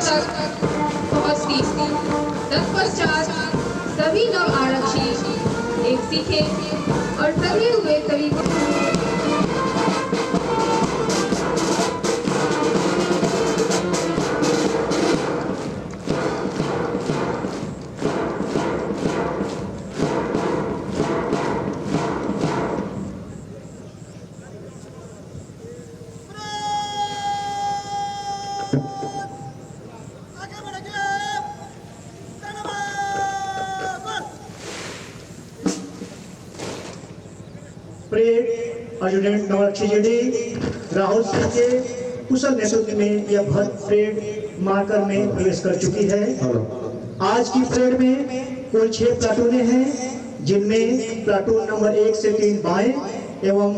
तक पहुंचती। तत्पश्चात सभी नव आरक्षी एक सीखे और सजे हुए सभी एडजुटेंट नवरक्षी जी राहुल सिंह के कुशल नेतृत्व में यह भव्य परेड मार्कर में प्रवेश कर चुकी है। आज की परेड में कुल 6 प्लाटूनें हैं, जिनमें प्लाटून नंबर 1 से 3 बाएं एवं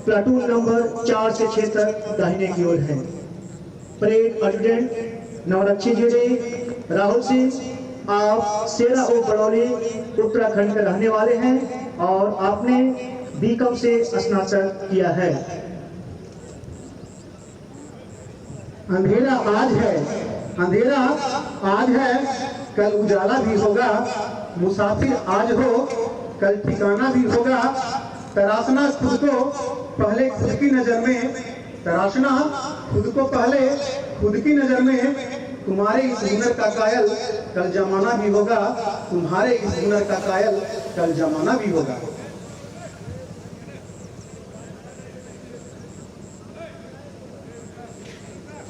प्लाटून नंबर 4 से 6 तक दाहिने की ओर है। परेड एडजुटेंट नवरक्षी जी राहुल सिंह, आप सेरा और बड़ौली उत्तराखंड के रहने वाले हैं और आपने बीकॉम से स्नातक किया है। अंधेरा आज है, कल उजाला भी होगा। मुसाफिर आज हो, कल ठिकाना भी होगा। तराशना खुद को पहले खुद की नजर में, तराशना खुद को पहले खुद की नजर में। तुम्हारे इस हुनर का कायल कल जमाना भी होगा। तुम्हारे इस हुनर का कायल कल जमाना भी होगा।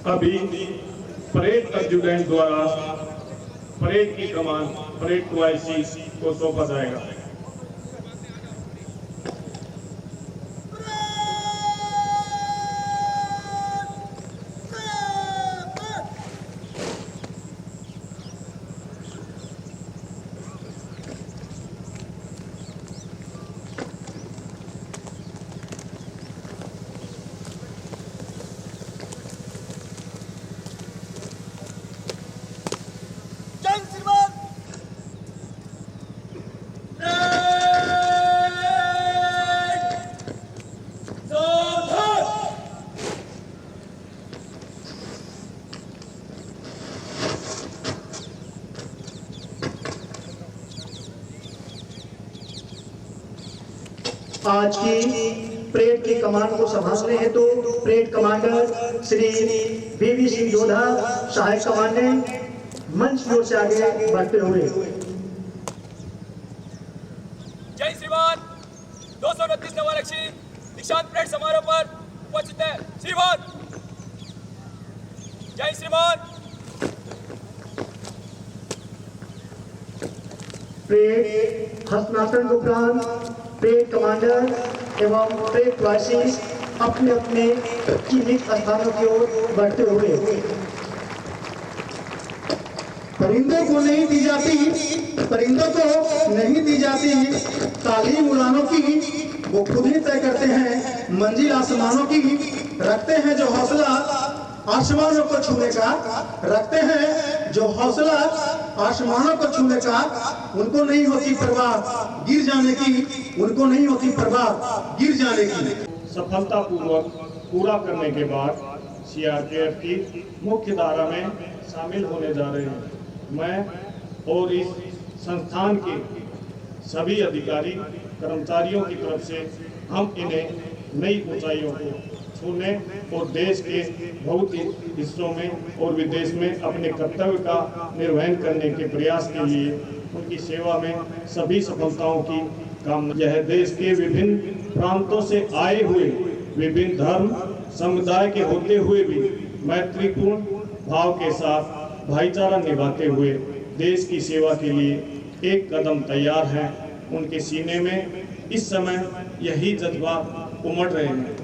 अभी परेड एडजुटेंट द्वारा परेड की कमान परेड को आईसी को सौंपा जाएगा। आज की परेड की कमान को संभालने हैं तो परेड कमांडर श्री बीवी सिंह जोधा, सहायक कमांडेंट, मंच की ओर से आगे बढ़ते हुए। जय श्रीमान। 229 नवारक्षी दीक्षांत परेड समारोह पर उपस्थित है। श्रीमान, जय श्रीमान। परेड हस्तांतरण उपरांत परेड कमांडर एवं परेड वाइसिस अपने अपने चिन्हित स्थानों की ओर बढ़ते हुए। परिंदों को नहीं दी जाती तालीम उड़ानों की, वो खुद ही तय करते हैं मंजिल आसमानों की। रखते हैं जो हौसला आसमानों को छूने का, रखते हैं जो हौसला आसमानों को छूने का। उनको नहीं होती परवाह गिर जाने की, उनको नहीं होती परवाह गिर जाने की। सफलतापूर्वक पूरा करने के बाद सीआरपीएफ की मुख्य धारा में शामिल होने जा रहे हैं। मैं और इस संस्थान के सभी अधिकारी कर्मचारियों की तरफ से हम इन्हें नई ऊंचाइयों को छूने और देश के बहुत ही हिस्सों में और विदेश में अपने कर्तव्य का निर्वहन करने के प्रयास के लिए उनकी सेवा में सभी सफलताओं की कामना। यह देश के विभिन्न प्रांतों से आए हुए विभिन्न धर्म समुदाय के होते हुए भी मैत्रीपूर्ण भाव के साथ भाईचारा निभाते हुए देश की सेवा के लिए एक कदम तैयार हैं। उनके सीने में इस समय यही जज्बा उमड़ रहे हैं।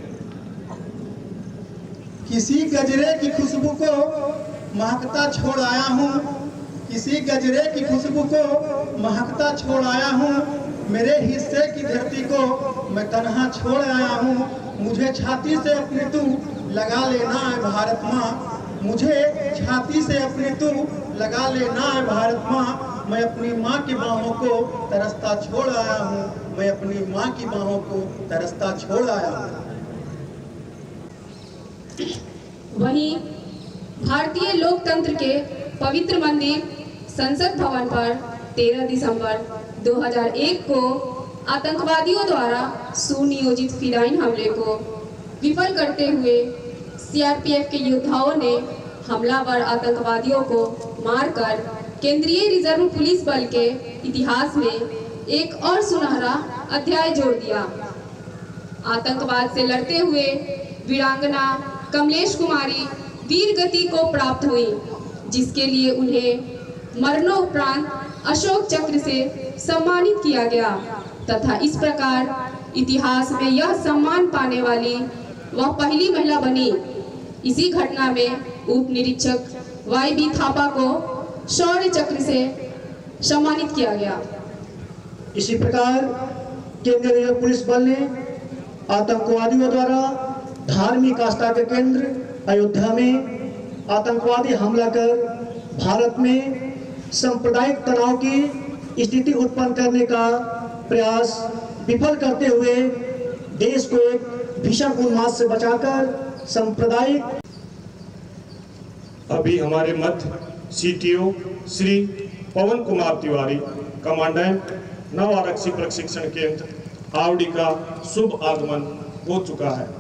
किसी गजरे की खुशबू को महकता छोड़ आया हूँ, किसी गजरे की खुशबू को महकता छोड़ आया हूँ। मेरे हिस्से की धरती को मैं तन्हा छोड़ आया हूँ। मुझे छाती से अपनी तू लगा लेना है भारत माँ, मुझे छाती से अपनी तू लगा लेना है भारत माँ। मैं अपनी माँ की बाहों को तरसता छोड़ आया हूँ, मैं अपनी माँ की बाहों को तरसता छोड़ आया हूँ। वहीं भारतीय लोकतंत्र के पवित्र मंदिर संसद भवन पर 13 दिसंबर 2001 को आतंकवादियों द्वारा सुनियोजित फिदायीन हमले को विफल करते हुए सीआरपीएफ के योद्धाओं ने हमलावर आतंकवादियों को मारकर केंद्रीय रिजर्व पुलिस बल के इतिहास में एक और सुनहरा अध्याय जोड़ दिया। आतंकवाद से लड़ते हुए वीरांगना कमलेश कुमारी वीर गति को प्राप्त हुई, जिसके लिए उन्हें मरणोपरांत अशोक चक्र से सम्मानित किया गया तथा इस प्रकार इतिहास में यह सम्मान पाने वाली वह पहली महिला बनी। इसी घटना में उप निरीक्षक YB थापा को शौर्य चक्र से सम्मानित किया गया। इसी प्रकार केंद्रीय रिजर्व पुलिस बल ने आतंकवादियों द्वारा धार्मिक आस्था के केंद्र अयोध्या में आतंकवादी हमला कर भारत में सांप्रदायिक तनाव की स्थिति उत्पन्न करने का प्रयास विफल करते हुए देश को एक भीषण उन्माद से बचाकर सांप्रदायिक। अभी हमारे मध्य CTO श्री पवन कुमार तिवारी, कमांडेंट नव आरक्षी प्रशिक्षण केंद्र आवड़ी का शुभ आगमन हो चुका है।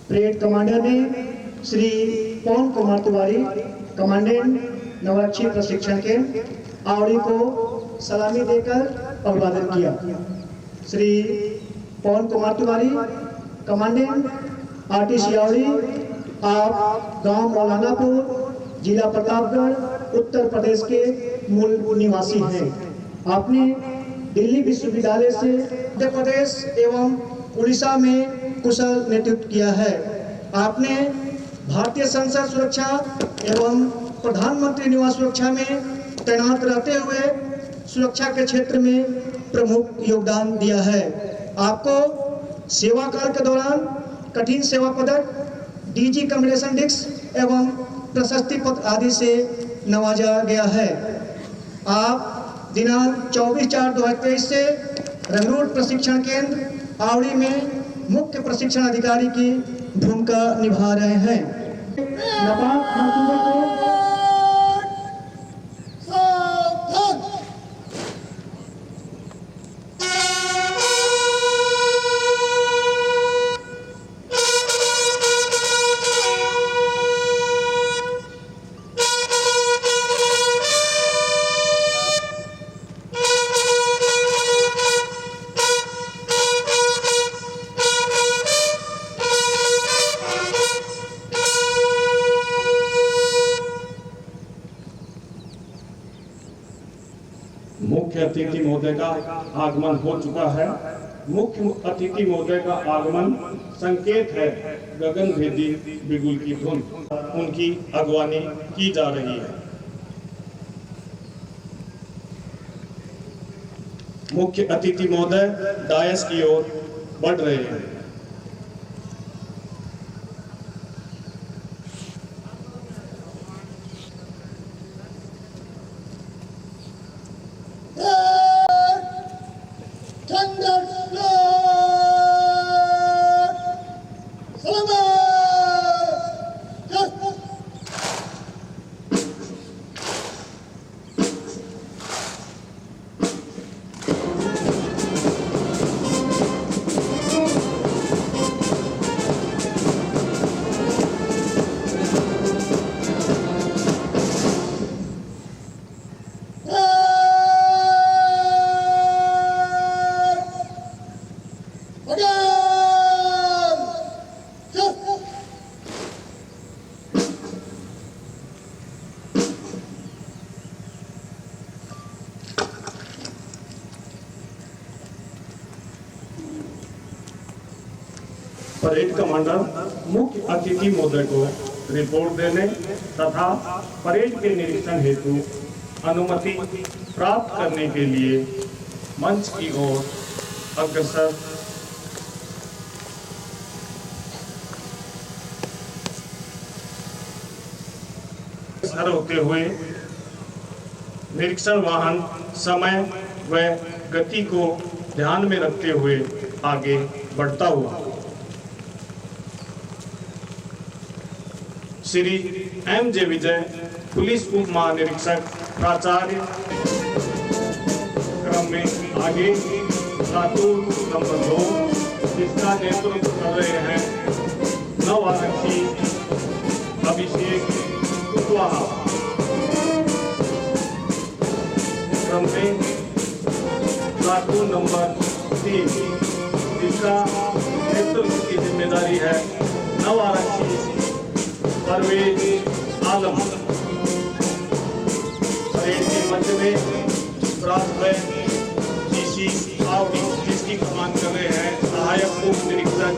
परेड कमांडर ने श्री पवन कुमार तिवारी, कमांडेंट नवरक्षी प्रशिक्षण केंद्र आवड़ी को सलामी देकर अभिवादन किया। श्री पवन कुमार तिवारी, कमांडेंट RTC आवड़ी, आप गांव मौलानापुर, जिला प्रतापगढ़, उत्तर प्रदेश के मूल निवासी हैं। आपने दिल्ली विश्वविद्यालय से मध्य प्रदेश एवं उड़ीसा में कुशल नेतृत्व किया है। आपने भारतीय संसद सुरक्षा एवं प्रधानमंत्री निवास सुरक्षा में तैनात रहते हुए सुरक्षा के क्षेत्र में प्रमुख योगदान दिया है। आपको सेवा काल के दौरान कठिन सेवा पदक, DG कमेंडेशन डिस्क एवं प्रशस्ति पत्र आदि से नवाजा गया है। आप दिनांक 24/4/2023 से रंगरूट प्रशिक्षण केंद्र आवड़ी में मुख्य प्रशिक्षण अधिकारी की भूमिका निभा रहे हैं। नापाक मंसूबे को मुख्य अतिथि महोदय का आगमन हो चुका है। मुख्य अतिथि महोदय का आगमन संकेत है गगनभेदी बिगुल की धुन, उनकी अगवानी की जा रही है। मुख्य अतिथि महोदय डायस की ओर बढ़ रहे हैं। परेड कमांडर मुख्य अतिथि महोदय को रिपोर्ट देने तथा परेड के निरीक्षण हेतु अनुमति प्राप्त करने के लिए मंच की ओर अग्रसर होते हुए निरीक्षण वाहन समय व गति को ध्यान में रखते हुए आगे बढ़ता हुआ श्री M.J. विजय पुलिस उप महानिरीक्षक प्राचार्य क्रम में आगे प्लाटून नंबर 2 जिसका नेतृत्व कर रहे हैं नव आरक्षी अभिषेक कुशवाहा। क्रम में प्लाटून नंबर 3 जिसका नेतृत्व की जिम्मेदारी है नव आरक्षी परवेज आलम। परेड के मध्य में जीसी आवड़ी जिसकी कमान कर रहे हैं सहायक उप निरीक्षक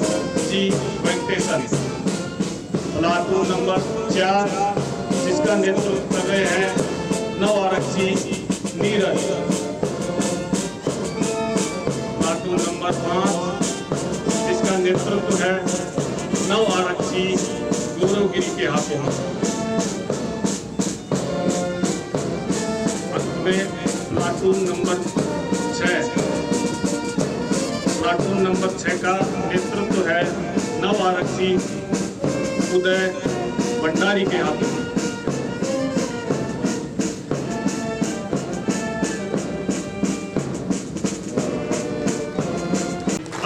जी वेंकटेशन। प्लाटून नंबर 4 जिसका नेतृत्व कर रहे हैं नव आरक्षी नीरज। प्लाटून नंबर 5 जिसका नेतृत्व है नव आरक्षी गौरवगिरी के हाथों में। अंत में प्लाटून नंबर 6 का नेतृत्व है नव आरक्षी उदय भंडारी के हाथों में।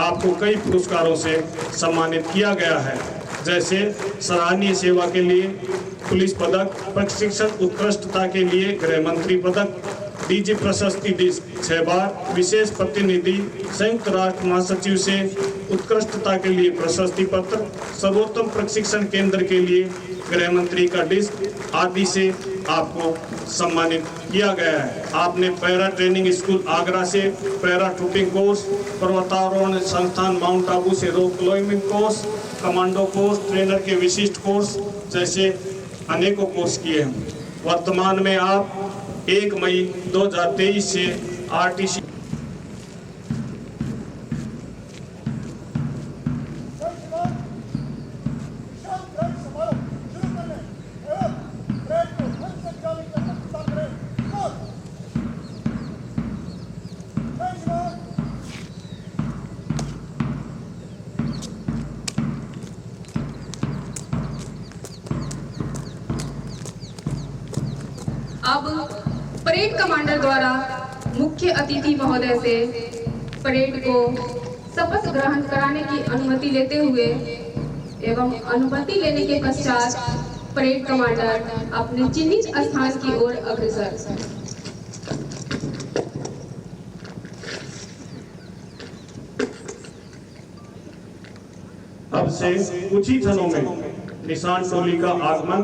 आपको कई पुरस्कारों से सम्मानित किया गया है, जैसे सराहनीय सेवा के लिए पुलिस पदक, प्रशिक्षण उत्कृष्टता के लिए गृह मंत्री पदक, डीजी प्रशस्ति 6 बार, विशेष प्रतिनिधि संयुक्त राष्ट्र महासचिव से उत्कृष्टता के लिए प्रशस्ति पत्र, सर्वोत्तम प्रशिक्षण केंद्र के लिए गृह मंत्री का डिस्क आदि से आपको सम्मानित किया गया है। आपने पैरा ट्रेनिंग स्कूल आगरा से पैरा ट्रूपिंग कोर्स, पर्वतारोहण संस्थान माउंट आबू से rock climbing course, commando course, trainer के विशिष्ट कोर्स जैसे अनेकों कोर्स किए हैं। वर्तमान में आप 1 मई 2023 से आरटीसी अब परेड कमांडर द्वारा मुख्य अतिथि महोदय से परेड को शपथ ग्रहण कराने की अनुमति लेते हुए एवं अनुमति लेने के पश्चात परेड कमांडर अपने चिन्हित स्थान की ओर अग्रसर। अब से कुछ ही क्षणों में निशान टोली का आगमन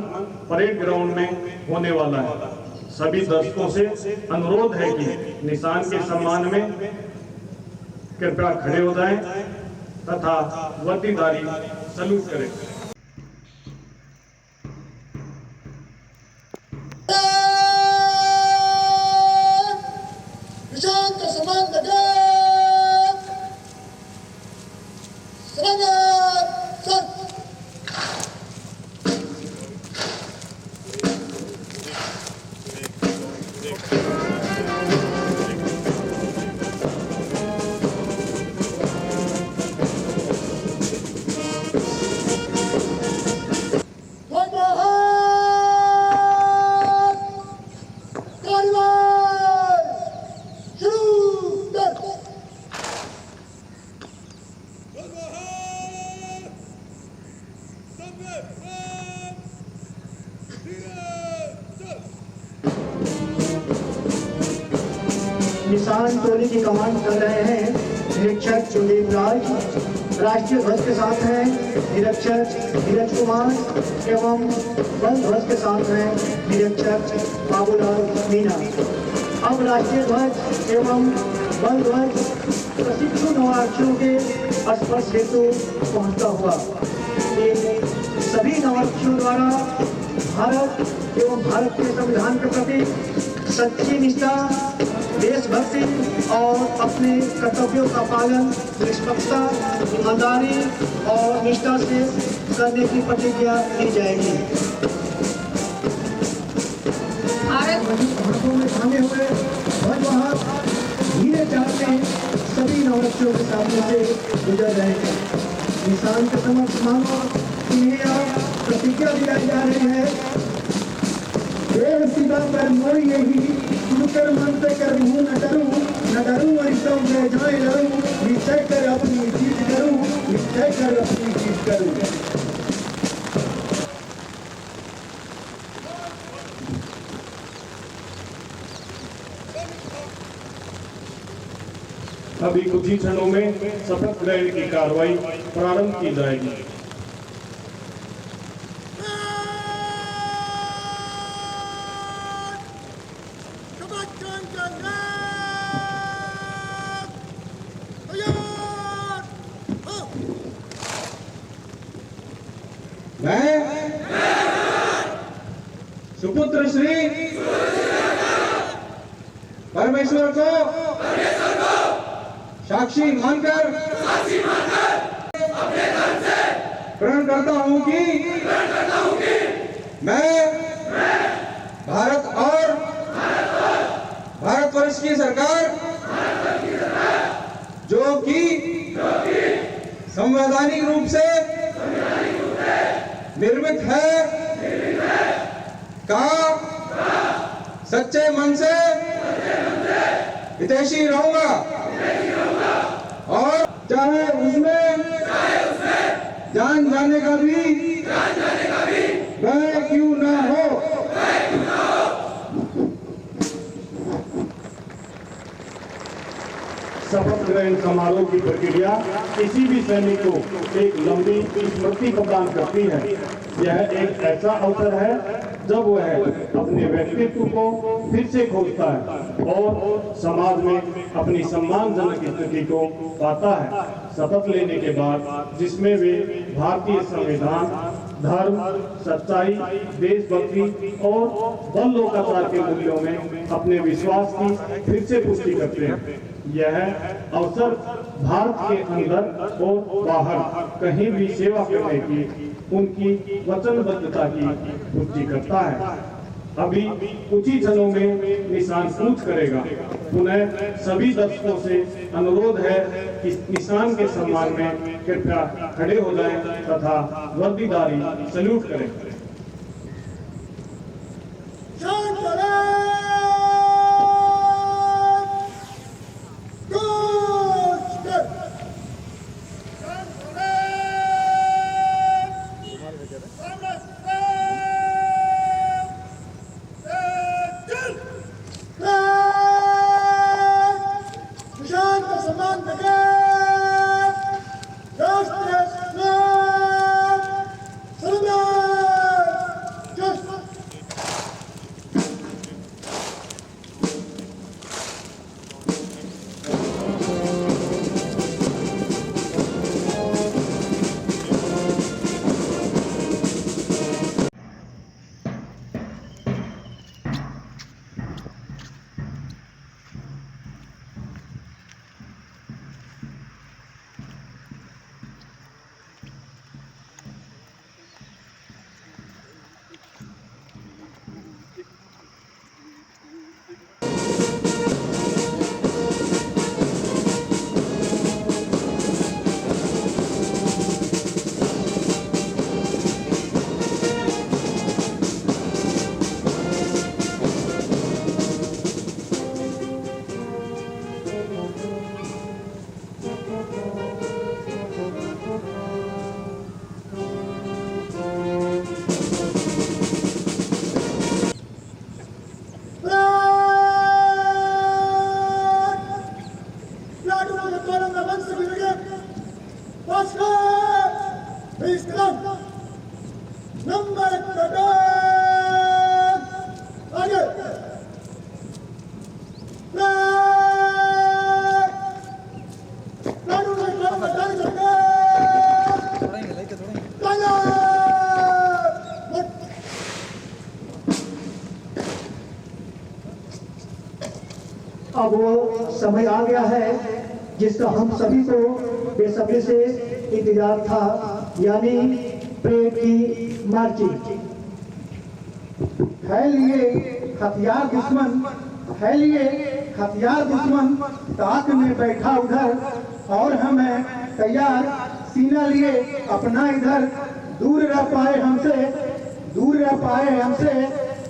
परेड ग्राउंड में होने वाला है। सभी दर्शकों से अनुरोध है कि निशान के सम्मान में कृपया खड़े हो जाएं तथा वर्दीधारी सलूट करें। निशान टोली की कमांड कर रहे हैं निरीक्षक कुलदीप राज, राष्ट्रीय ध्वज के साथ हैं निरीक्षक धीरज कुमार एवं वन ध्वज के साथ हैं निरीक्षक बाबूलाल मीना। अब राष्ट्रीय ध्वज एवं वन ध्वज प्रशिक्षु नवारक्षियों के स्पर्श हेतु पहुंचता हुआ इन सभी नवारक्षियों द्वारा भारत एवं भारत के संविधान के प्रति सच्ची निष्ठा, देशभक्ति और अपने कर्तव्यों का पालन निष्पक्षता, ईमानदारी और निष्ठा से करने की प्रतिज्ञा ली जाएगी। भारत हाथों में थामे हुए ध्वजवाहक धीरे चढ़ते सभी नवरक्षियों के सामने से गुजर रहे हैं। निशान के समक्ष मानो इन्हें अब प्रतिज्ञा दिलाई जा रही है। देव सीधा कर मोई यही शुकर मन से कर मुँह न डरूं और सब में जाए लड़ूं, निश्चय कर अपनी जीत करूं, निश्चय कर अपनी जीत करूं। अभी कुछ ही क्षणों में शपथ ग्रहण की कार्रवाई प्रारंभ की जाएगी। मैं सुपुत्र श्री परमेश्वर को साक्षी मानकर प्रण करता हूं कि मैं भारत और भारतवर्ष की सरकार जो कि संवैधानिक रूप से निर्मित है का सच्चे मन से हितैषी रहूंगा और चाहे उसमें जान जाने का भी भय क्यों ना हो। शपथ ग्रहण समारोह की प्रक्रिया किसी भी सैनिक को एक लंबी स्मृति प्रदान करती है। यह एक ऐसा अवसर है जब वह अपने व्यक्तित्व को फिर से खोजता है और समाज में अपनी सम्मानजनक स्थिति को पाता है। शपथ लेने के बाद जिसमें वे भारतीय संविधान, धर्म, सच्चाई, देशभक्ति और बल लोकाचार के मूल्यों में अपने विश्वास की फिर से पुष्टि करते हैं। यह अवसर भारत के अंदर और बाहर कहीं भी सेवा करने की उनकी वचनबद्धता की पुष्टि करता है। अभी कुछ ही क्षणों में निशान कूच करेगा। पुनः सभी दर्शकों से अनुरोध है कि निशान के सम्मान में कृपया खड़े हो जाएं तथा वर्दीधारी सैल्यूट करें। अब वो समय आ गया है जिसका हम सभी को बेसब्री से इंतजार था, यानी परेड की मार्चिंग। है लिए हथियार दुश्मन, है लिए हथियार दुश्मन, ताक में बैठा उधर और हमें तैयार, सीना लिए अपना इधर। दूर रह पाए हमसे, दूर रह पाए हमसे,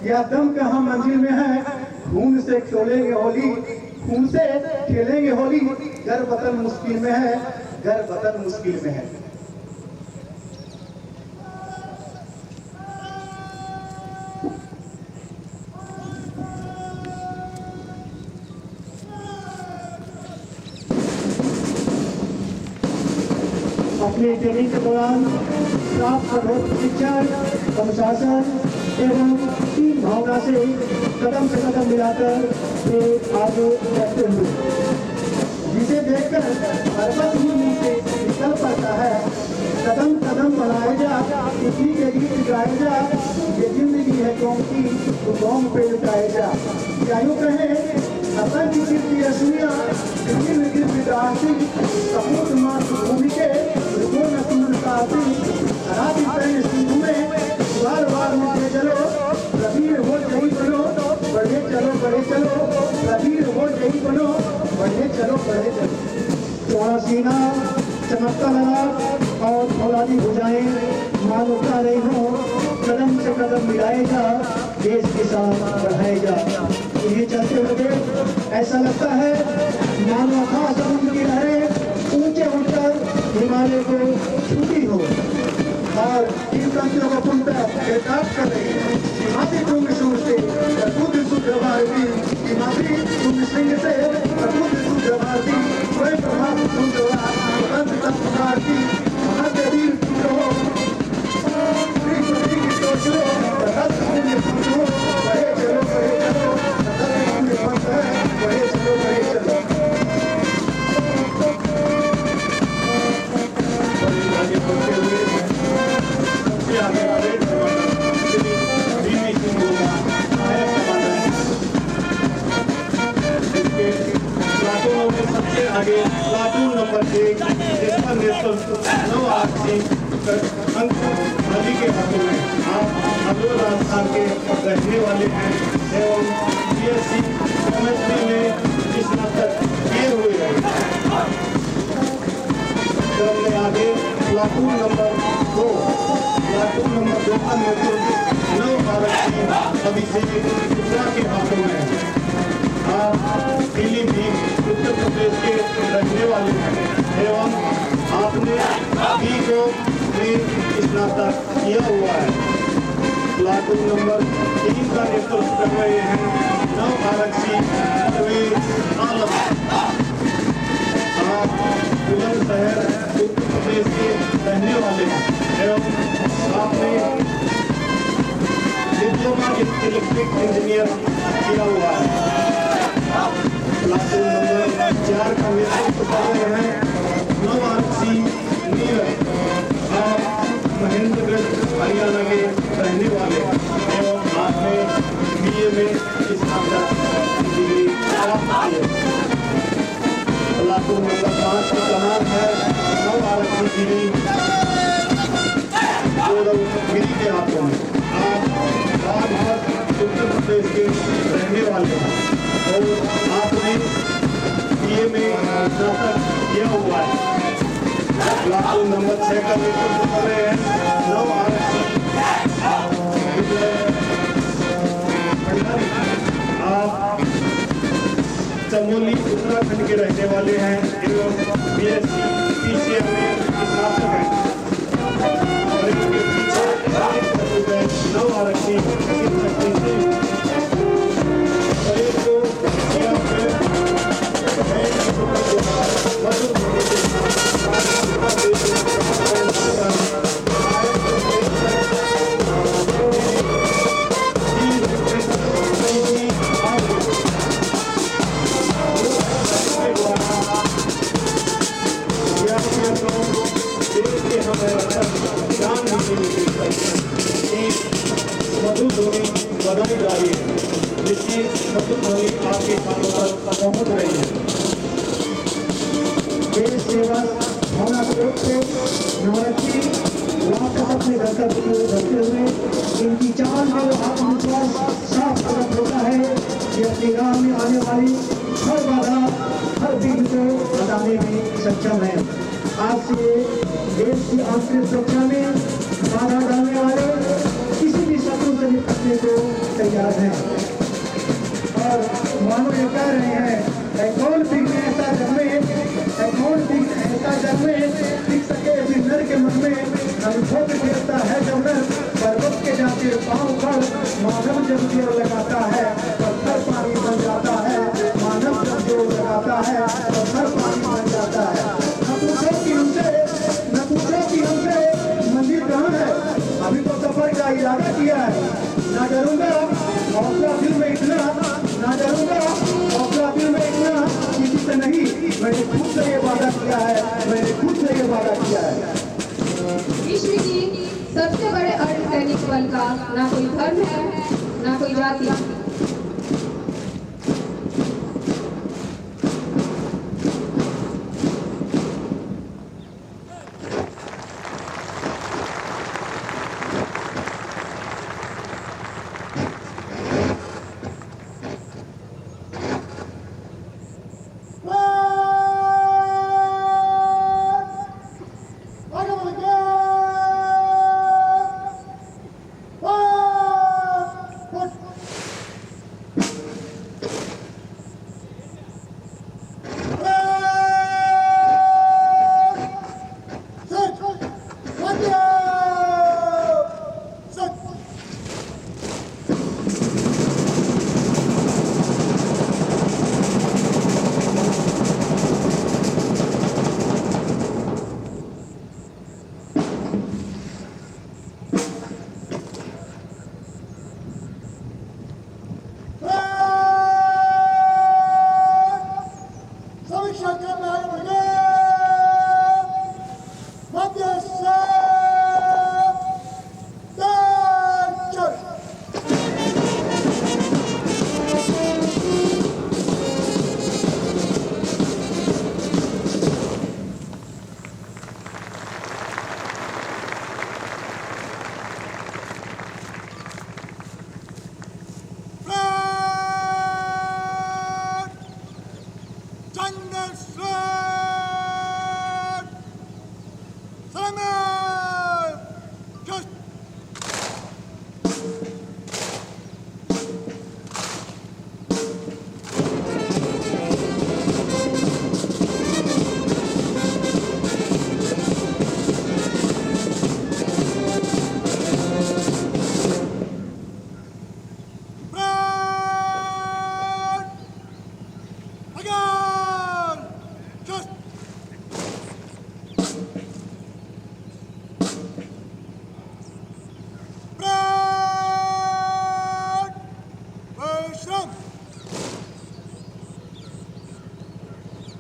यह दम कहाँ मंजिल में है। खून से खेलेंगे होली, खून से खेलेंगे होली, घर वतन मुश्किल में है, घर वतन मुश्किल में है। अपने ट्रेनिंग के दौरान प्राप्त कठोर प्रशिक्षण, अनुशासन एवं टीम भावना से कदम मिलाकर वे आगे बढ़ते हुए, जिसे देखकर पर्वत ही मुंह से निकल पड़ता है। कदम कदम बढ़ाए जा, इसी के गीत गाए जा, ये जिंदगी है कौम की तो कौम पे लुटाए जा। क्या यूँ कहें अपन की कीर्ति रश्मियाँ, गिर गिर विदासी, सपूत मातृभूमि के रुको न सुन साथी। हराती सैन्य सिंधु में बार बार मुझे चलो, रबीर हो जही बनो, बढ़े चलो बढ़े चलो, रबीर हो जही बनो, बढ़े चलो बढ़े चलो। चौड़ा सीना, चमकता लगा और फौलादी भुजाएं मानवता रही हो, कदम से कदम मिलाए जा, देश के साथ बढ़ाए जा। इन्हें चलते हुए ऐसा लगता है मानो था समुद्र की लहरें ऊंचे उठकर हिमालय को छूती हो और इन तंत्रों को पुनः एहसास कर रही है। हिमालय तुम सूर से अद्भुत शुद्ध भारती, हिमालय तुम सिंह से अद्भुत शुद्ध भारती, स्वयं प्रभाव तुम स्वतंत्र भारती, महादेवी पुत्र हो, आगे प्लाटून नंबर 1 जिसका नेतृत्व नव आरक्षी अंक नदी के हाथों में। आप अब्दुल राजस्थान के रहने वाले हैं एवं बीएससी केमिस्ट्री में स्नातक किए हुए हैं। क्रम में आगे प्लाटून नंबर 2, प्लाटून नंबर 2 का नेतृत्व नव आरक्षी अभिषेक गुप्ता के हाथों में है। आप पीलीभीत उत्तर प्रदेश के रहने वाले हैं एवं आपने अभी को में स्नातक किया हुआ है। प्लाटून नंबर 3 का नेतृत्व कर रहे हैं नव आरक्षी परवेज आलम। आप बुलंदशहर उत्तर प्रदेश के रहने वाले हैं एवं आपने डिप्लोमा इन इलेक्ट्रिक इंजीनियर किया हुआ है। प्लाटून नंबर 4 का नेतृत्व कर रहे हैं नव आरक्षी नीरज। आप महेंद्रगढ़ हरियाणा के रहने वाले एवं आपने बीए में स्नातक डिग्री प्राप्त की है। प्लाटून नंबर 5 की कमान है नव आरक्षी गिरी गिरी के हाथों में। आप बागपत उत्तर प्रदेश के रहने वाले हैं और आपने बीए में स्नातक किया हुआ है। प्लाटून नंबर 6 का नेतृत्व कर रहे हैं नव आरक्षी भंडारी। आप चमोली उत्तराखंड के रहने वाले हैं एवं बीएससी पीसीएम में स्नातक हैं। और इनके पीछे नव आरक्षी की शब्दध्वनि आपके कानों तक पहुंच रही है। देश सेवा भावना को नवरत्नी वापस अपने कर्तव्य को करते हुए इनकी चाल में वो आत्मविश्वास साफ प्रकट होता है कि अपनी राह में आने वाली हर बाधा हर विघ्न को हटाने में सक्षम है। आज से देश की आंतरिक सुरक्षा में बाधा डालने वाले किसी भी शत्रु से निपटने को तैयार हैं। और मानो ये कह रहे हैं कौन विघ्न ऐसा जन्मे कौन विघ्न ऐसा जन्मे टिक सके इस नर के मन में अनुभव देता है जब नर पर्वत के जाते पाँव पर मानव जब जोर लगाता है पत्थर पानी बन जाता है। मानव जब जोर लगाता है पत्थर पानी बन जाता है। न पूछो कि हमसे मंदिर कहाँ है, अभी तो सफर का इरादा किया है। ना डरूंगा हौसला दिल में इतना, ना डरूंगा हौसला दिल में इतना किसी से नहीं, मैंने खुद से ये वादा किया है, मैंने खुद से ये वादा किया है। विश्व की सबसे बड़े अर्धसैनिक बल का ना कोई धर्म है ना कोई जाति।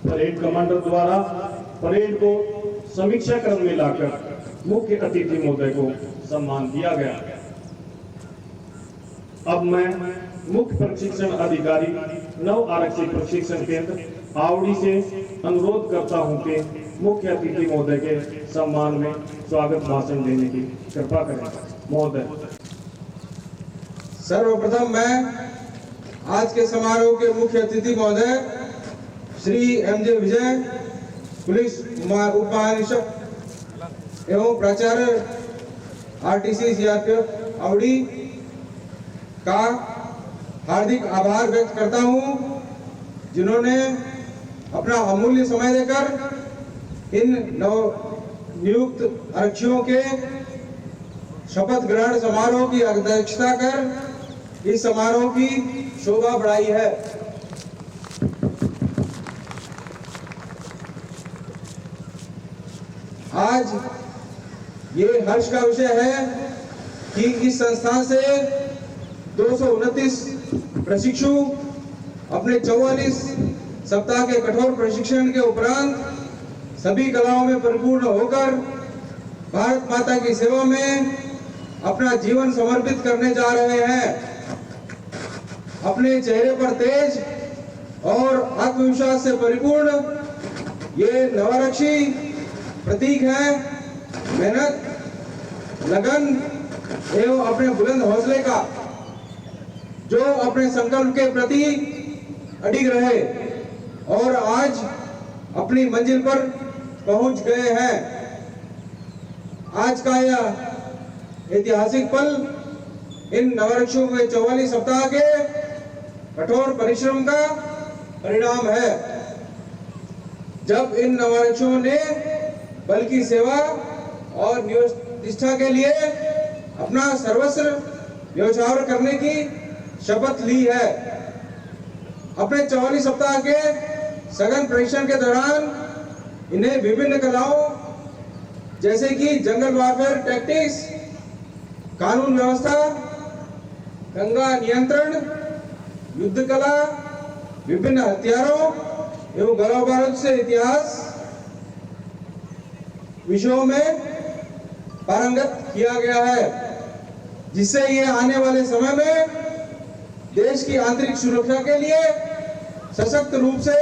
परेड कमांडर द्वारा परेड को समीक्षा क्रम में लाकर मुख्य अतिथि महोदय को सम्मान दिया गया। अब मैं मुख्य प्रशिक्षण अधिकारी नव आरक्षी प्रशिक्षण केंद्र आवड़ी से अनुरोध करता हूं कि मुख्य अतिथि महोदय के सम्मान में स्वागत भाषण देने की कृपा करें। महोदय। सर्वप्रथम मैं आज के समारोह के मुख्य अतिथि महोदय श्री एम जे विजय, पुलिस उपमहानिरीक्षक एवं प्राचार्य आरटीसी सीआरपीएफ आवड़ी का हार्दिक आभार व्यक्त करता हूं, जिन्होंने अपना अमूल्य समय देकर इन नव नियुक्त आरक्षियों के शपथ ग्रहण समारोह की अध्यक्षता कर इस समारोह की शोभा बढ़ाई है। आज ये हर्ष का विषय है कि इस संस्थान से 229 प्रशिक्षु अपने 44 सप्ताह के कठोर प्रशिक्षण के उपरांत सभी कलाओं में परिपूर्ण होकर भारत माता की सेवा में अपना जीवन समर्पित करने जा रहे हैं। अपने चेहरे पर तेज और आत्मविश्वास से परिपूर्ण ये नवरक्षी प्रतीक है मेहनत, लगन एवं अपने बुलंद हौसले का, जो अपने संकल्प के प्रति अडिग रहे और आज अपनी मंजिल पर पहुंच गए हैं। आज का यह ऐतिहासिक पल इन नवरक्षों के 44 सप्ताह के कठोर परिश्रम का परिणाम है, जब इन नवरक्षों ने बल की सेवा और निष्ठा के लिए अपना सर्वस्व न्यौछावर करने की शपथ ली है। अपने 44 सप्ताह के सघन प्रशिक्षण के दौरान इन्हें विभिन्न कलाओं जैसे कि जंगल वारफेयर टैक्टिक्स, कानून व्यवस्था, गंगा नियंत्रण, युद्ध कला, विभिन्न हथियारों एवं गोला बारूद से इतिहास विषयों में पारंगत किया गया है, जिससे ये आने वाले समय में देश की आंतरिक सुरक्षा के लिए सशक्त रूप से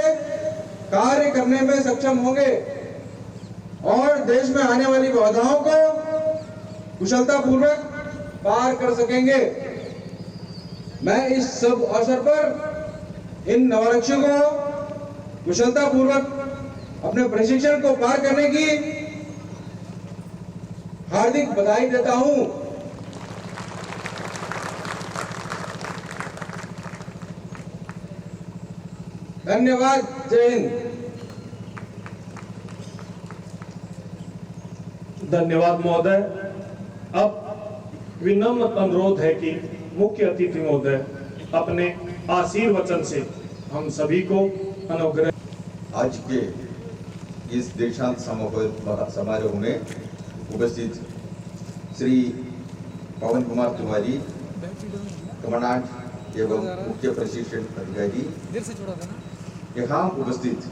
कार्य करने में सक्षम होंगे और देश में आने वाली बाधाओं को कुशलतापूर्वक पार कर सकेंगे। मैं इस सब अवसर पर इन नवरक्षों को कुशलतापूर्वक अपने प्रशिक्षण को पार करने की हार्दिक बधाई देता हूं। धन्यवाद। जय हिंद। धन्यवाद महोदय। अब विनम्र अनुरोध है कि मुख्य अतिथि महोदय अपने आशीर्वचन से हम सभी को अनुग्रह। आज के इस दीक्षांत समारोह में उपस्थित श्री पवन कुमार तिवारी, कमांडेंट एवं मुख्य प्रशिक्षण अधिकारी, यहाँ उपस्थित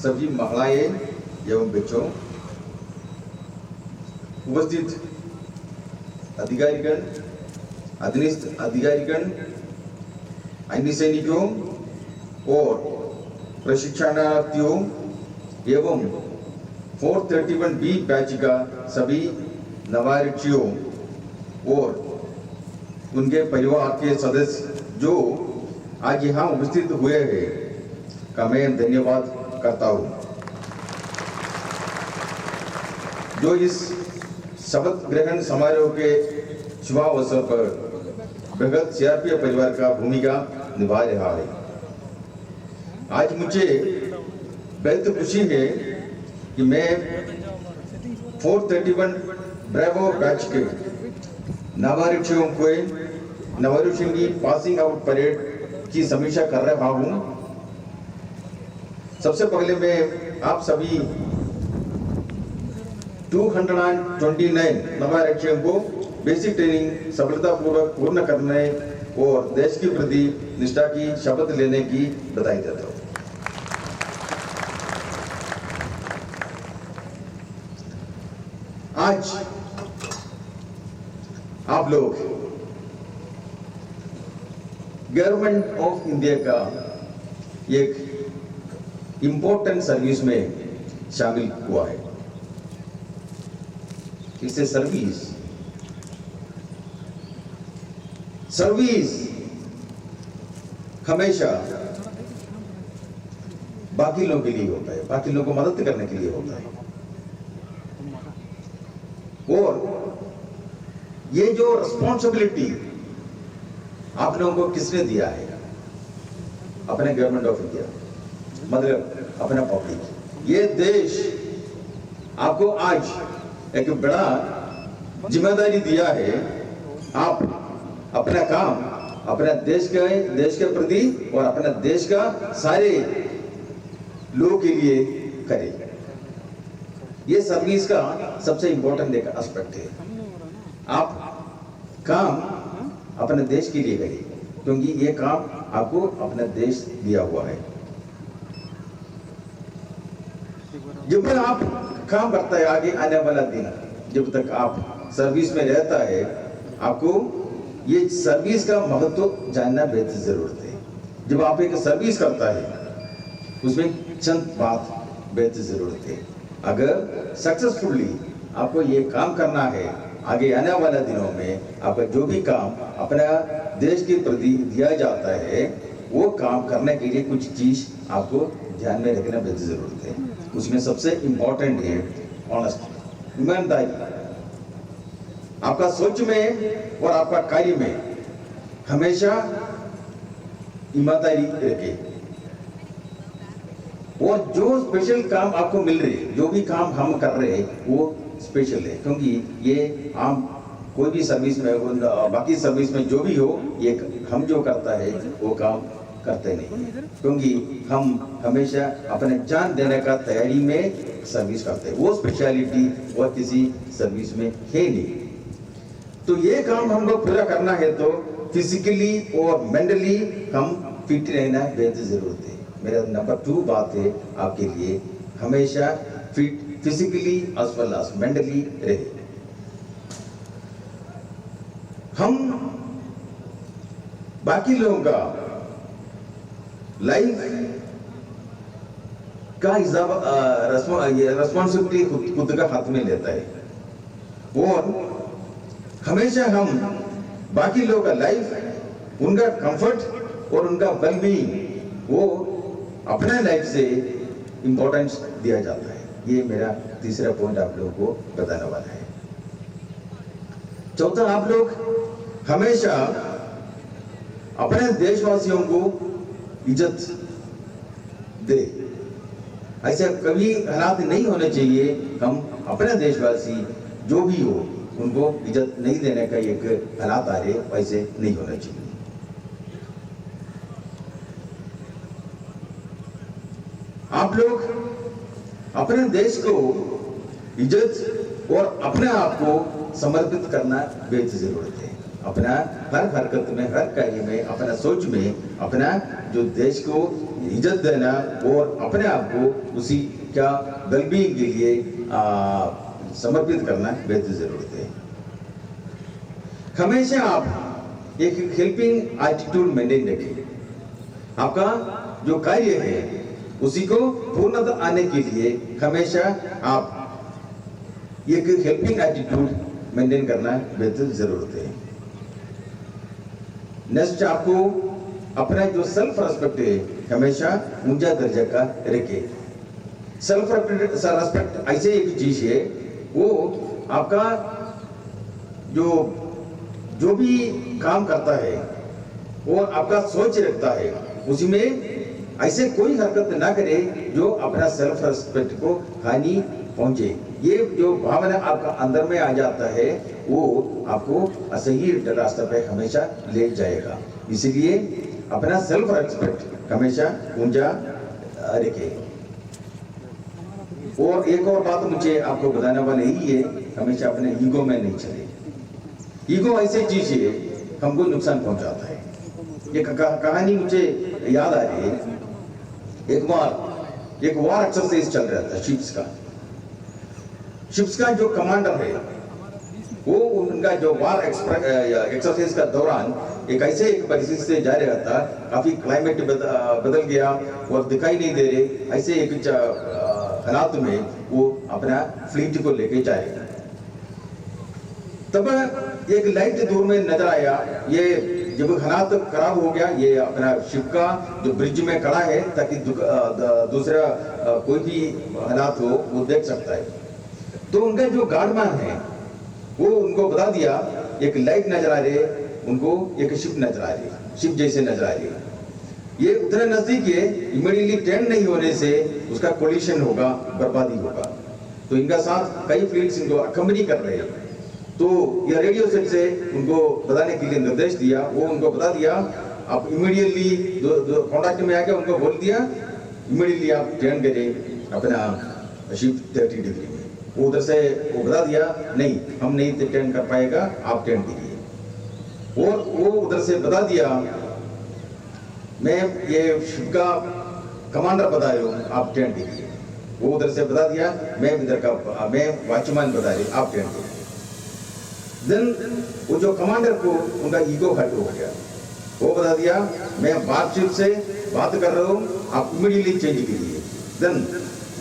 सभी महिलाएं एवं बच्चों, उपस्थित अधिकारीगण, अधीनस्थ अधिकारीगण, अन्य सैनिकों और प्रशिक्षणार्थियों एवं 431B बैच का सभी नवारक्षियों और उनके परिवार के सदस्य जो आज यहाँ उपस्थित हुए हैं का मैं धन्यवाद करता हूँ। जो इस शपथ ग्रहण समारोह के शुभ अवसर पर बृहद CRPF परिवार का भूमिका निभा रहा है। आज मुझे बेहद खुशी है कि मैं 431 ब्रेवो बैच के नवारक्षियों को नवारक्षियों की पासिंग आउट परेड की समीक्षा कर रहा हूँ। सबसे पहले मैं आप सभी 229 नवारक्षियों को बेसिक ट्रेनिंग सफलतापूर्वक पूर्ण करने और देश के प्रति निष्ठा की शपथ लेने की बधाई देता हूँ। आज आप लोग गवर्नमेंट ऑफ इंडिया का एक इंपॉर्टेंट सर्विस में शामिल हुआ है। इसे सर्विस हमेशा बाकी लोगों के लिए होता है, बाकी लोगों को मदद करने के लिए होता है। और ये जो रिस्पॉन्सिबिलिटी आप लोगों को किसने दिया है? अपने गवर्नमेंट ऑफ इंडिया, मतलब अपना पब्लिक। ये देश आपको आज एक बड़ा जिम्मेदारी दिया है। आप अपना काम अपने देश के प्रति और अपने देश का सारे लोगों के लिए करें। ये सर्विस का सबसे इंपॉर्टेंट एक एस्पेक्ट है। आप काम अपने देश के लिए करिए, क्योंकि ये काम आपको अपना देश दिया हुआ है। जब तक आप काम करता है, आगे आने वाला दिन जब तक आप सर्विस में रहता है, आपको ये सर्विस का महत्व जानना बेहद जरूरत है। जब आप एक सर्विस करता है उसमें चंद बात बेहद जरूरत है। अगर सक्सेसफुली आपको ये काम करना है, आगे आने वाले दिनों में आपका जो भी काम अपना देश के प्रति दिया जाता है वो काम करने के लिए कुछ चीज आपको ध्यान में रखना बेहद जरूरत है। उसमें सबसे इम्पोर्टेंट है ऑनेस्टी, ईमानदारी। आपका सोच में और आपका कार्य में हमेशा ईमानदारी रखे। और जो स्पेशल काम आपको मिल रहे हैं, जो भी काम हम कर रहे हैं वो स्पेशल है, क्योंकि ये आम कोई भी सर्विस में, बाकी सर्विस में जो भी हो, ये हम जो करता है वो काम करते नहीं, क्योंकि हम हमेशा अपने जान देने का तैयारी में सर्विस करते हैं। वो स्पेशलिटी और किसी सर्विस में है नहीं। तो ये काम हमको पूरा करना है तो फिजिकली और मेंटली हम फिट रहना बेहद जरूरत है। मेरा नंबर 2 बात है आपके लिए, हमेशा fit physically as well as mentally रहे। हम बाकी लोगों का लाइफ का रिस्पॉन्सिबिलिटी खुद का हाथ में लेता है और हमेशा हम बाकी लोगों का लाइफ, उनका कंफर्ट और उनका वेलबीइंग वो अपने लाइफ से इंपॉर्टेंस दिया जाता है। ये मेरा तीसरा पॉइंट आप लोगों को बताने वाला है। चौथा, आप लोग हमेशा अपने देशवासियों को इज्जत दे। ऐसे कभी हालात नहीं होने चाहिए हम अपने देशवासी जो भी हो उनको इज्जत नहीं देने का एक हालात आ रहे, वैसे नहीं होना चाहिए। आप लोग अपने देश को इज्जत और अपने आप को समर्पित करना बेहद जरूरत है। अपना हर हरकत में, हर कार्य में, अपना सोच में अपना जो देश को इज्जत देना और अपने आप को उसी का वेलबीइंग के लिए समर्पित करना बेहद जरूरत है। हमेशा आप एक हेल्पिंग एटीट्यूड मेंटेन रखें। आपका जो कार्य है उसी को पूर्णतः आने के लिए हमेशा आप एक हेल्पिंग एटीट्यूड मेंटेन करना बेहद जरूरत है। नेक्स्ट, आपको अपना जो सेल्फ रेस्पेक्ट है हमेशा ऊंचा दर्जा का रखे। सेल्फ रेस्पेक्ट ऐसे एक चीज है, वो आपका जो भी काम करता है और आपका सोच रखता है उसी में ऐसे कोई हरकत ना करे जो अपना सेल्फ रेस्पेक्ट को हानि पहुंचे। ये जो भावना आपका अंदर में आ जाता है वो आपको सही रास्ते पे हमेशा ले जाएगा। इसलिए अपना सेल्फ रेस्पेक्ट हमेशा ऊंचा रखे। और एक और बात मुझे आपको बताने वाली ही है, हमेशा अपने ईगो में नहीं चले। ईगो ऐसी चीज है हमको नुकसान पहुंचाता है। एक कहानी मुझे याद आ रही है। एक वार एक्सरसाइज चल रहा था शिप्स का जो कमांडर है वो उनका जो वार एक्सरसाइज का दौरान एक परिस्थिति से जा रहा था। काफी क्लाइमेट बदल गया और दिखाई नहीं दे रहे, ऐसे एक हालात में वो अपना फ्लीट को लेके जा रहे। तब एक लाइट दूर में नजर आया। ये जब हालात खराब हो गया, ये अपना शिप का जो ब्रिज में खड़ा है ताकि दूसरा कोई भी हालात हो वो देख सकता है। तो उनका जो गार्डमैन है वो उनको बता दिया एक लाइट नजर आ रही है, उनको एक शिप नजर आ रही है, शिप जैसे नजर आ रही है। ये उतने नजदीक है, इमीडिएटली टर्न नहीं होने से उसका कोलिशन होगा, बर्बादी होगा। तो इनका साथ कई फ्लीट्स इनको अकम्पनी कर रहे हैं। तो यह रेडियो सेट से उनको बताने के लिए निर्देश दिया। वो उनको बता दिया आप इमीडिएटली कॉन्टैक्ट में आके उनको बोल दिया इमीडिएटली आप टर्न करें अपना शिप 30 डिग्री में। वो उधर से वो बता दिया नहीं, हम नहीं टर्न कर पाएगा, आप टर्न कीजिए। और वो उधर से बता दिया मैं ये शिप का कमांडर बता रहा हूँ, आप टर्न कीजिए। वो उधर से बता दिया मैं इधर का मैं वॉचमैन बता रही, आप टर्न कीजिए। देन वो जो कमांडर को उनका ईगो हर्ट हो गया, वो बता दिया मैं वार्शिप से बात कर रहा हूँ, आप इमीडिएटली चेंज कीजिए। देन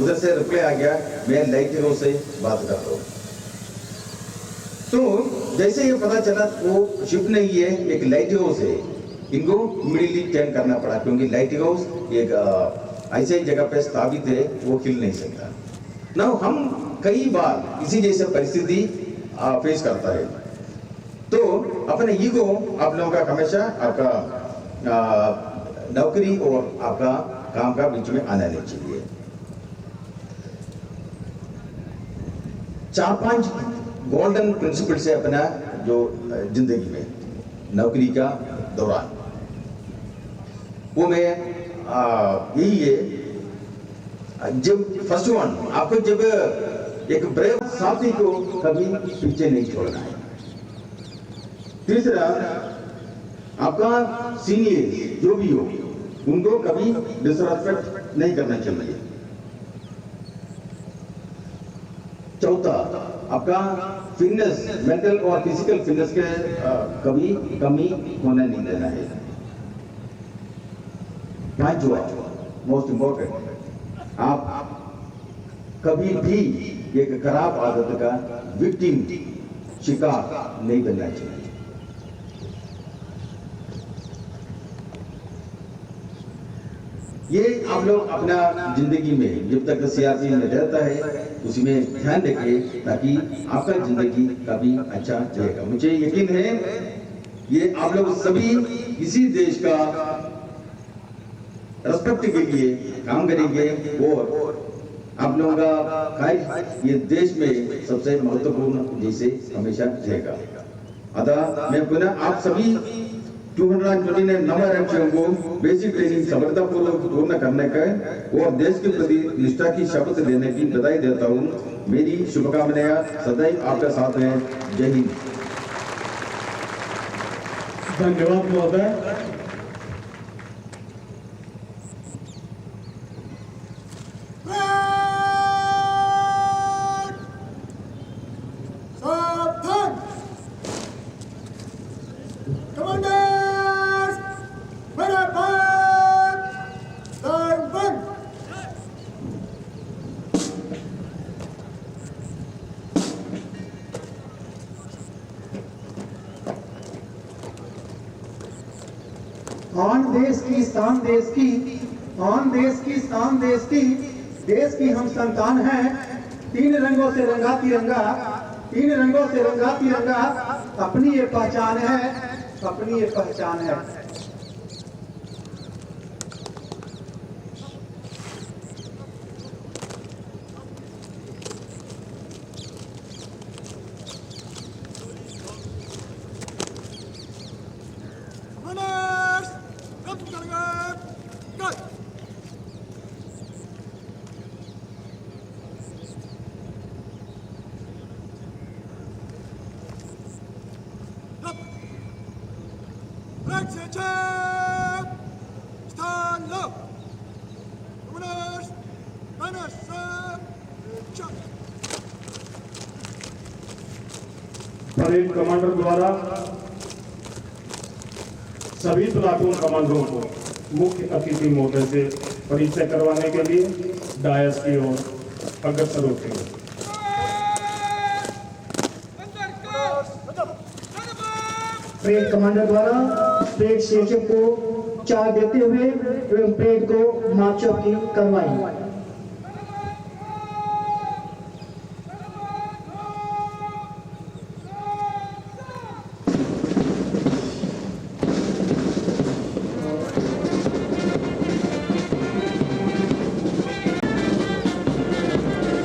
उधर से रिप्लाई आ गया मैं लाइट हीरो से बात कर रहा हूँ। तो जैसे ये पता चला वो शिप नहीं है, एक लाइट हाउस है, इनको इमीडिएटली चेंज करना पड़ा, क्योंकि लाइट हाउस एक ऐसे जगह पे स्थापित है वो हिल नहीं सकता ना। हम कई बार इसी जैसे परिस्थिति फेस करता है, तो अपने ईगो आप लोगों का हमेशा आपका नौकरी और आपका काम का बीच में आना नहीं चाहिए। 4-5 गोल्डन प्रिंसिपल से अपना जो जिंदगी में नौकरी का दौरान वो में यही है, जब फर्स्ट वन आपको जब एक ब्रेव साथी को कभी पीछे नहीं छोड़ना है। तीसरा आपका सीनियर जो भी हो उनको कभी डिसरेस्पेक्ट नहीं करना चाहिए। चौथा आपका फिटनेस, मेंटल और फिजिकल फिटनेस के कभी कमी होने नहीं देना है। पांचवा मोस्ट इंपॉर्टेंट, आप कभी भी एक खराब आदत का विक्टिम शिकार नहीं बनना चाहिए। ये आप लोग अपना जिंदगी में जब तक सीआरपी में रहता है उसमें ध्यान रखिए, ताकि आपका जिंदगी काफी अच्छा रहेगा। मुझे यकीन है ये आप लोग सभी इसी देश का रेस्पेक्ट के लिए काम करेंगे और आप लोगों का कार्य ये देश में सबसे महत्वपूर्ण जैसे हमेशा रहेगा। अतः मैं पुनः आप सभी 229 नवारक्षकों को बेसिक ट्रेनिंग सफलतापूर्वक पूर्ण करने का और देश के प्रति निष्ठा की शपथ लेने की बधाई देता हूँ। मेरी शुभकामनाएं सदैव आपके साथ हैं। जय हिंद। धन्यवाद महोदय। आन देश की शान देश की, आन देश की शान देश की हम संतान हैं। 3 रंगों से रंगा तिरंगा, 3 रंगों से रंगा तिरंगा, अपनी ये पहचान है, अपनी ये पहचान है। परेड कमांडर द्वारा सभी प्लाटून कमांडरों को मुख्य अतिथि महोदय से परिचय करवाने के लिए डायस की ओर अग्रसर होते हैं। परेड कमांडर द्वारा परेड शीर्षक को चार्ज देते हुए एवं परेड को मार्चअप की करवाई।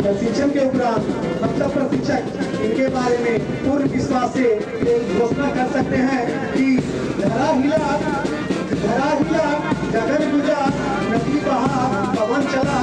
प्रशिक्षण के उपरांत मतलब प्रशिक्षक इनके बारे में पूर्ण विश्वास से एक घोषणा कर सकते हैं कि धरा हिला, गगन गुजा, नदी बहा, पवन चला,